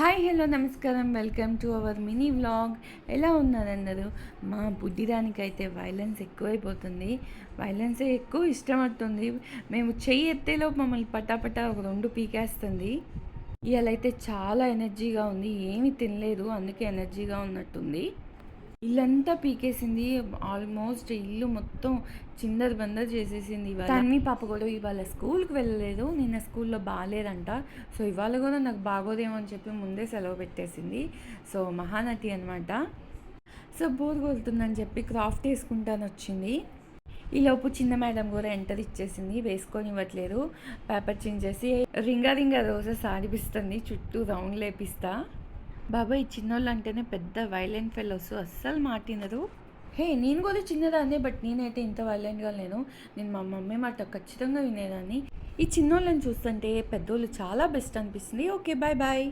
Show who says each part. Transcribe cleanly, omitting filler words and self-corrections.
Speaker 1: Hi hello నమస్కారం, welcome to our mini vlog. ఎలా ఉన్నారు అందరూ? మా బుడ్డిదానికైతే వైలెన్స్ ఎక్కువైపోతుంది. వైలెన్సే ఎక్కువ ఇష్టమవుతుంది. మేము చెయ్యి ఎత్తేలోపు మమ్మల్ని పటాపటా ఒక రెండు పీకేస్తుంది. ఇవాళైతే చాలా ఎనర్జీగా ఉంది. ఏమీ తినలేదు, అందుకే ఎనర్జీగా ఉన్నట్టుంది. ఇల్లంతా పీకేసింది. ఆల్మోస్ట్ ఇల్లు మొత్తం చిందర బందర్ చేసేసింది. ఇవాళ తన్వి పాప కూడా ఇవాళ స్కూల్కి వెళ్ళలేదు. నిన్న స్కూల్లో బాగాలేదంట. సో ఇవాళ కూడా నాకు బాగోదేమో అని చెప్పి ముందే సెలవు పెట్టేసింది. సో మహానటి అనమాట. సో బోర్ కొడుతుందని చెప్పి క్రాఫ్ట్ వేసుకుంటాను వచ్చింది. ఈలోపు చిన్న మేడం కూడా ఎంటర్ ఇచ్చేసింది. వేసుకొని ఇవ్వట్లేదు. పేపర్ చించేసి రింగా రింగా రోజెస్ ఆడిపిస్తుంది. చుట్టూ రౌండ్ లేపిస్తా. బాబాయ్ చిన్నోళ్ళు అంటేనే పెద్ద వైలెంట్ ఫెలోస్, అస్సలు మాటినరు. హే నేను కూడా చిన్నదాన్నే, బట్ నేనైతే ఇంత వైలెంట్గా లేను. నేను మా మమ్మీ మాట ఖచ్చితంగా వినేదాన్ని. ఈ చిన్నోళ్ళని చూస్తుంటే పెద్దోళ్ళు చాలా బెస్ట్ అనిపిస్తుంది. Okay bye bye.